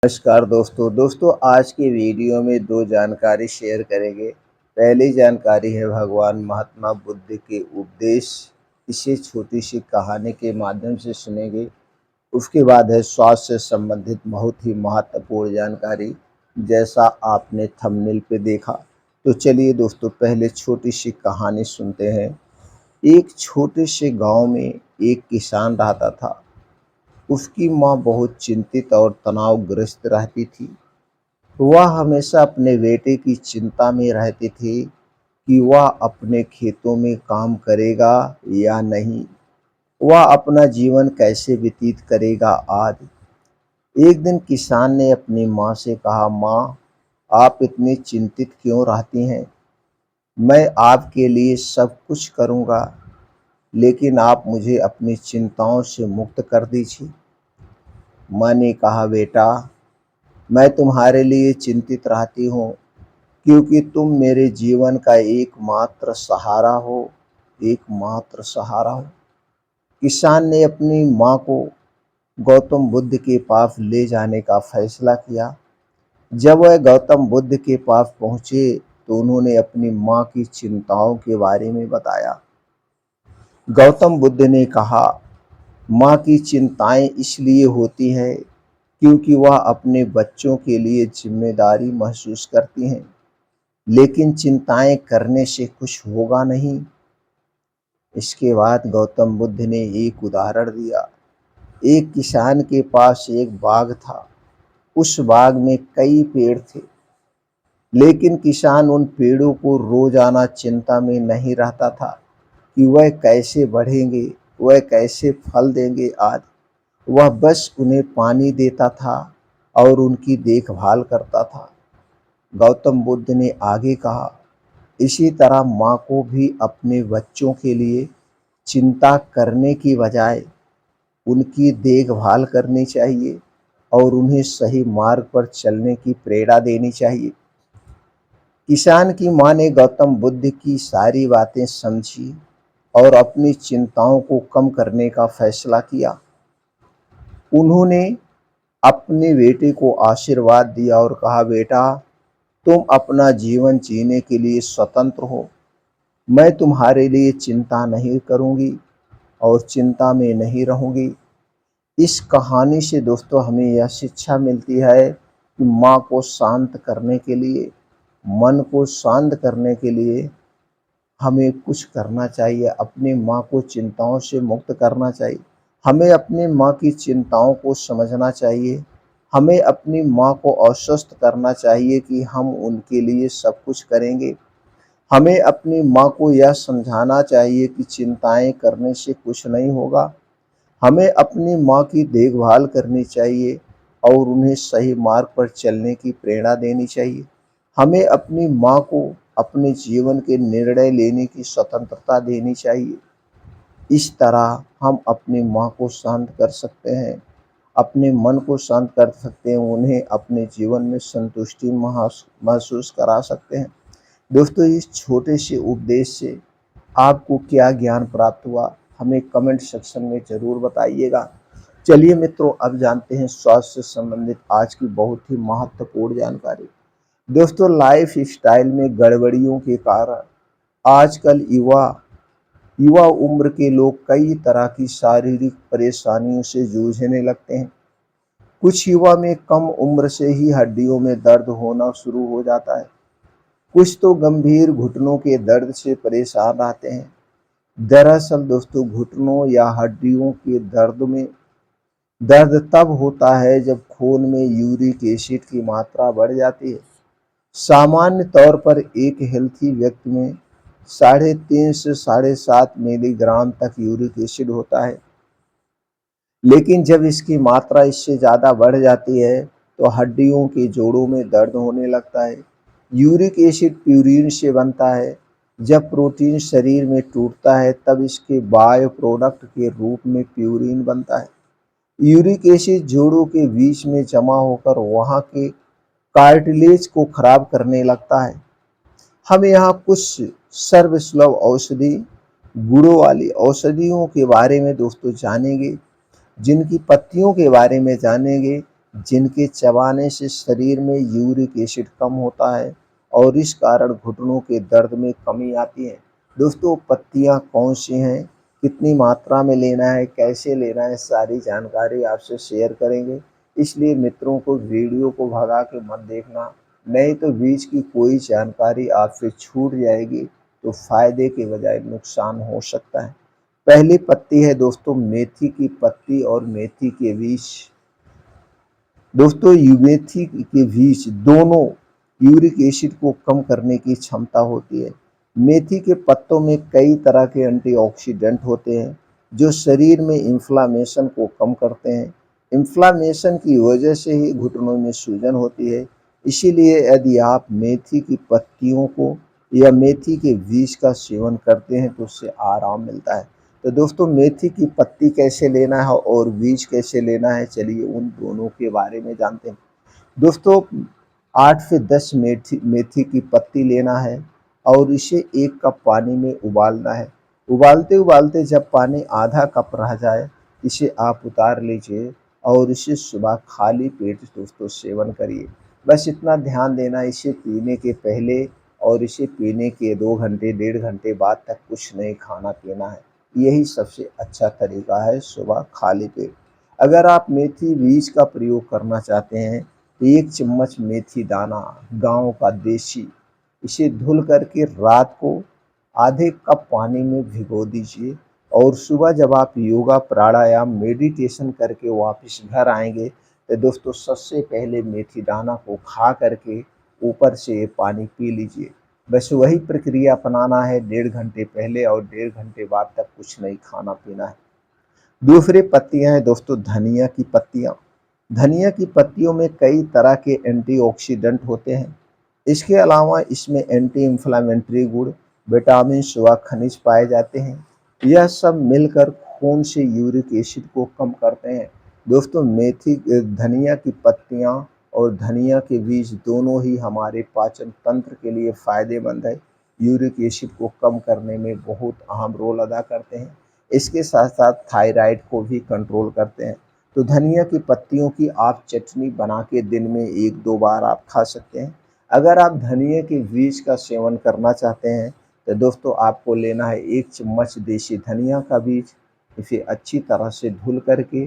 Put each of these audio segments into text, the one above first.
नमस्कार दोस्तों आज के वीडियो में दो जानकारी शेयर करेंगे। पहली जानकारी है भगवान महात्मा बुद्ध के उपदेश। इसे छोटी सी कहानी के माध्यम से सुनेंगे। उसके बाद है स्वास्थ्य से संबंधित बहुत ही महत्वपूर्ण जानकारी, जैसा आपने थंबनेल पे देखा। तो चलिए दोस्तों, पहले छोटी सी कहानी सुनते हैं। एक छोटे से गांव में एक किसान रहता था। उसकी माँ बहुत चिंतित और तनावग्रस्त रहती थी। वह हमेशा अपने बेटे की चिंता में रहती थी कि वह अपने खेतों में काम करेगा या नहीं, वह अपना जीवन कैसे व्यतीत करेगा आज। एक दिन किसान ने अपनी माँ से कहा, माँ, आप इतनी चिंतित क्यों रहती हैं? मैं आपके लिए सब कुछ करूँगा, लेकिन आप मुझे अपनी चिंताओं से मुक्त कर दीजिए। माँ ने कहा, बेटा, मैं तुम्हारे लिए चिंतित रहती हूँ क्योंकि तुम मेरे जीवन का एकमात्र सहारा हो, एकमात्र सहारा हो। किसान ने अपनी माँ को गौतम बुद्ध के पास ले जाने का फैसला किया। जब वह गौतम बुद्ध के पास पहुँचे तो उन्होंने अपनी माँ की चिंताओं के बारे में बताया। गौतम बुद्ध ने कहा, माँ की चिंताएं इसलिए होती है क्योंकि वह अपने बच्चों के लिए जिम्मेदारी महसूस करती हैं, लेकिन चिंताएं करने से कुछ होगा नहीं। इसके बाद गौतम बुद्ध ने एक उदाहरण दिया। एक किसान के पास एक बाग था। उस बाग में कई पेड़ थे, लेकिन किसान उन पेड़ों को रोजाना चिंता में नहीं रहता था कि वह कैसे बढ़ेंगे, वह कैसे फल देंगे आज। वह बस उन्हें पानी देता था और उनकी देखभाल करता था। गौतम बुद्ध ने आगे कहा, इसी तरह माँ को भी अपने बच्चों के लिए चिंता करने की बजाय उनकी देखभाल करनी चाहिए और उन्हें सही मार्ग पर चलने की प्रेरणा देनी चाहिए। किसान की माँ ने गौतम बुद्ध की सारी बातें समझी और अपनी चिंताओं को कम करने का फैसला किया। उन्होंने अपने बेटे को आशीर्वाद दिया और कहा, बेटा, तुम अपना जीवन जीने के लिए स्वतंत्र हो। मैं तुम्हारे लिए चिंता नहीं करूंगी और चिंता में नहीं रहूंगी। इस कहानी से दोस्तों हमें यह शिक्षा मिलती है कि माँ को शांत करने के लिए, मन को शांत करने के लिए हमें कुछ करना चाहिए। अपनी माँ को चिंताओं से मुक्त करना चाहिए। हमें अपनी माँ की चिंताओं को समझना चाहिए। हमें अपनी माँ को आश्वस्त करना चाहिए कि हम उनके लिए सब कुछ करेंगे। हमें अपनी माँ को यह समझाना चाहिए कि चिंताएं करने से कुछ नहीं होगा। हमें अपनी माँ की देखभाल करनी चाहिए और उन्हें सही मार्ग पर चलने की प्रेरणा देनी चाहिए। हमें अपनी माँ को अपने जीवन के निर्णय लेने की स्वतंत्रता देनी चाहिए। इस तरह हम अपनी माँ को शांत कर सकते हैं, अपने मन को शांत कर सकते हैं, उन्हें अपने जीवन में संतुष्टि महसूस करा सकते हैं। दोस्तों, इस छोटे से उपदेश से आपको क्या ज्ञान प्राप्त हुआ, हमें कमेंट सेक्शन में ज़रूर बताइएगा। चलिए मित्रों, अब जानते हैं स्वास्थ्य से संबंधित आज की बहुत ही महत्वपूर्ण जानकारी। दोस्तों, लाइफ स्टाइल में गड़बड़ियों के कारण आजकल युवा युवा उम्र के लोग कई तरह की शारीरिक परेशानियों से जूझने लगते हैं। कुछ युवा में कम उम्र से ही हड्डियों में दर्द होना शुरू हो जाता है। कुछ तो गंभीर घुटनों के दर्द से परेशान रहते हैं। दरअसल दोस्तों, घुटनों या हड्डियों के दर्द तब होता है जब खून में यूरिक एसिड की मात्रा बढ़ जाती है। सामान्य तौर पर एक हेल्थी व्यक्ति में 3.5 से 7.5 मिलीग्राम तक यूरिक एसिड होता है, लेकिन जब इसकी मात्रा इससे ज़्यादा बढ़ जाती है तो हड्डियों के जोड़ों में दर्द होने लगता है। यूरिक एसिड प्यूरिन से बनता है। जब प्रोटीन शरीर में टूटता है तब इसके बायो प्रोडक्ट के रूप में प्यूरिन बनता है। यूरिक एसिड जोड़ों के बीच में जमा होकर वहाँ के कार्टिलेज को खराब करने लगता है। हम यहाँ कुछ सर्वसुलभ औषधि गुणों वाली औषधियों के बारे में दोस्तों जानेंगे, जिनकी पत्तियों के बारे में जानेंगे, जिनके चबाने से शरीर में यूरिक एसिड कम होता है और इस कारण घुटनों के दर्द में कमी आती है। दोस्तों, पत्तियां कौन सी हैं, कितनी मात्रा में लेना है, कैसे लेना है, सारी जानकारी आपसे शेयर करेंगे। इसलिए मित्रों को वीडियो को भगा के मत देखना, नहीं तो बीच की कोई जानकारी आपसे छूट जाएगी तो फायदे के बजाय नुकसान हो सकता है। पहली पत्ती है दोस्तों मेथी की पत्ती और मेथी के बीज। दोस्तों, मेथी के बीज दोनों यूरिक एसिड को कम करने की क्षमता होती है। मेथी के पत्तों में कई तरह के एंटीऑक्सीडेंट होते हैं जो शरीर में इन्फ्लामेशन को कम करते हैं। इन्फ्लामेशन की वजह से ही घुटनों में सूजन होती है। इसीलिए यदि आप मेथी की पत्तियों को या मेथी के बीज का सेवन करते हैं तो उससे आराम मिलता है। तो दोस्तों, मेथी की पत्ती कैसे लेना है और बीज कैसे लेना है, चलिए उन दोनों के बारे में जानते हैं। दोस्तों, 8 से 10 मेथी मेथी की पत्ती लेना है और इसे 1 कप पानी में उबालना है। उबालते उबालते जब पानी आधा कप रह जाए, इसे आप उतार लीजिए और इसे सुबह खाली पेट दोस्तों सेवन करिए। बस इतना ध्यान देना, इसे पीने के पहले और इसे पीने के 2 घंटे 1.5 घंटे बाद तक कुछ नहीं खाना पीना है। यही सबसे अच्छा तरीका है सुबह खाली पेट। अगर आप मेथी बीज का प्रयोग करना चाहते हैं तो 1 चम्मच मेथी दाना गाँव का देसी, इसे धुल करके रात को आधे कप पानी में भिगो दीजिए और सुबह जब आप योगा प्राणायाम मेडिटेशन करके वापस घर आएंगे तो दोस्तों सबसे पहले मेथी दाना को खा करके ऊपर से पानी पी लीजिए। बस वही प्रक्रिया अपनाना है, 1.5 घंटे पहले और 1.5 घंटे बाद तक कुछ नहीं खाना पीना है। दूसरी पत्तियां हैं दोस्तों धनिया की पत्तियां। धनिया की पत्तियों में कई तरह के एंटीऑक्सीडेंट होते हैं। इसके अलावा इसमें एंटी इंफ्लेमेटरी गुण, विटामिन व खनिज पाए जाते हैं। यह सब मिलकर खून से यूरिक एसिड को कम करते हैं। दोस्तों, धनिया की पत्तियां और धनिया के बीज दोनों ही हमारे पाचन तंत्र के लिए फायदेमंद है। यूरिक एसिड को कम करने में बहुत अहम रोल अदा करते हैं। इसके साथ साथ थायराइड को भी कंट्रोल करते हैं। तो धनिया की पत्तियों की आप चटनी बना के दिन में 1-2 बार आप खा सकते हैं। अगर आप धनिया के बीज का सेवन करना चाहते हैं तो दोस्तों आपको लेना है 1 चम्मच देसी धनिया का बीज। इसे अच्छी तरह से धुल करके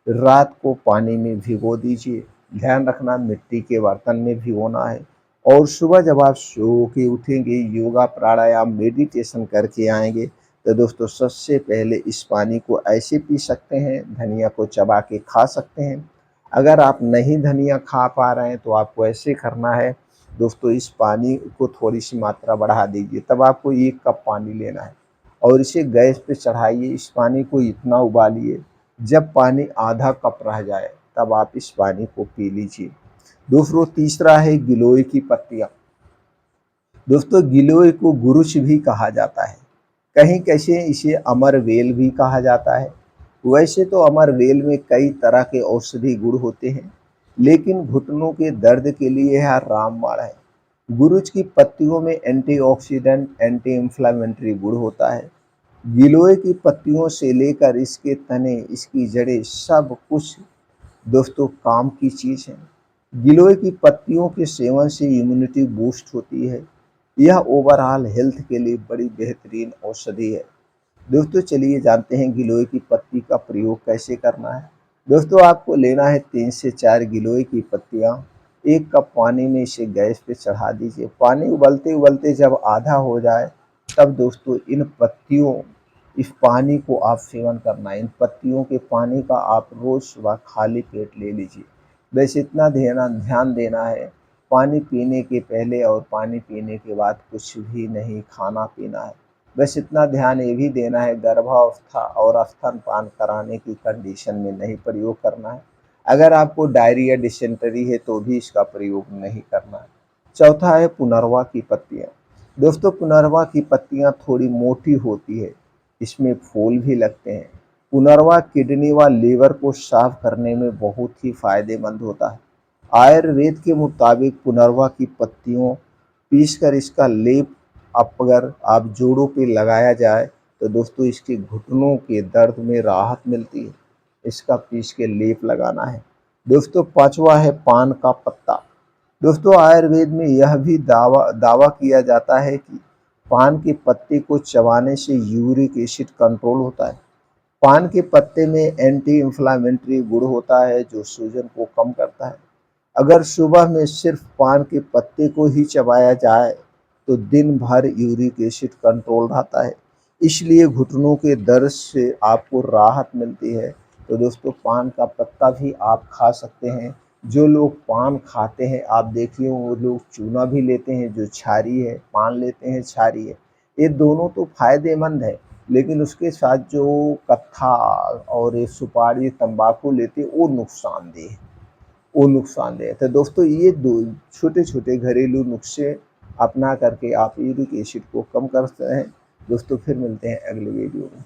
रात को पानी में भिगो दीजिए। ध्यान रखना मिट्टी के बर्तन में भिगोना है और सुबह जब आप सो के उठेंगे, योगा प्राणायाम मेडिटेशन करके आएंगे तो दोस्तों सबसे पहले इस पानी को ऐसे पी सकते हैं, धनिया को चबा के खा सकते हैं। अगर आप नहीं धनिया खा पा रहे हैं तो आपको ऐसे करना है दोस्तों, इस पानी को थोड़ी सी मात्रा बढ़ा दीजिए। तब आपको 1 कप पानी लेना है और इसे गैस पे चढ़ाइए। इस पानी को इतना उबालिए, जब पानी आधा कप रह जाए तब आप इस पानी को पी लीजिए। दोस्तों, तीसरा है गिलोय की पत्तियां। दोस्तों, गिलोय को गुरुच भी कहा जाता है, कहीं कैसे इसे अमरवेल भी कहा जाता है। वैसे तो अमरवेल में कई तरह के औषधि गुण होते हैं, लेकिन घुटनों के दर्द के लिए यह रामबाण है। गुरुच की पत्तियों में एंटीऑक्सीडेंट एंटी इंफ्लेमेटरी गुण होता है। गिलोय की पत्तियों से लेकर इसके तने, इसकी जड़ें, सब कुछ दोस्तों काम की चीज़ है। गिलोय की पत्तियों के सेवन से इम्यूनिटी बूस्ट होती है। यह ओवरऑल हेल्थ के लिए बड़ी बेहतरीन औषधि है। दोस्तों, चलिए जानते हैं गिलोय की पत्ती का प्रयोग कैसे करना है। दोस्तों, आपको लेना है 3 से 4 गिलोय की पत्तियां। 1 कप पानी में इसे गैस पे चढ़ा दीजिए। पानी उबलते उबलते जब आधा हो जाए तब दोस्तों इस पानी को आप सेवन करना है। इन पत्तियों के पानी का आप रोज सुबह खाली पेट ले लीजिए। बस इतना ध्यान देना है, पानी पीने के पहले और पानी पीने के बाद कुछ भी नहीं खाना पीना है। बस इतना ध्यान ये भी देना है, गर्भावस्था और स्तनपान कराने की कंडीशन में नहीं प्रयोग करना है। अगर आपको डायरिया डिसेंटरी है तो भी इसका प्रयोग नहीं करना है। चौथा है पुनर्वा की पत्तियां। दोस्तों, पुनर्वा की पत्तियां थोड़ी मोटी होती है, इसमें फूल भी लगते हैं। पुनर्वा किडनी व लीवर को साफ करने में बहुत ही फायदेमंद होता है। आयुर्वेद के मुताबिक पुनर्वा की पत्तियों पीसकर इसका लेप अगर आप जोड़ों पे लगाया जाए तो दोस्तों इसके घुटनों के दर्द में राहत मिलती है। इसका पीस के लेप लगाना है। दोस्तों पांचवा है पान का पत्ता। दोस्तों आयुर्वेद में यह भी दावा किया जाता है कि पान के पत्ते को चबाने से यूरिक एसिड कंट्रोल होता है। पान के पत्ते में एंटी इंफ्लेमेटरी गुण होता है जो सूजन को कम करता है। अगर सुबह में सिर्फ पान के पत्ते को ही चबाया जाए तो दिन भर यूरिक एसिड कंट्रोल रहता है, इसलिए घुटनों के दर्द से आपको राहत मिलती है। तो दोस्तों पान का पत्ता भी आप खा सकते हैं। जो लोग पान खाते हैं आप देखिए वो लोग चूना भी लेते हैं, जो छारी है, पान लेते हैं छारी है, ये दोनों तो फायदेमंद है, लेकिन उसके साथ जो कत्था और ये सुपारी तंबाकू लेते हैं वो नुकसानदेह है। तो दोस्तों ये दो छोटे-छोटे घरेलू नुस्खे अपना करके आप यूरिक एसिड को कम कर सकते हैं। दोस्तों फिर मिलते हैं अगले वीडियो में।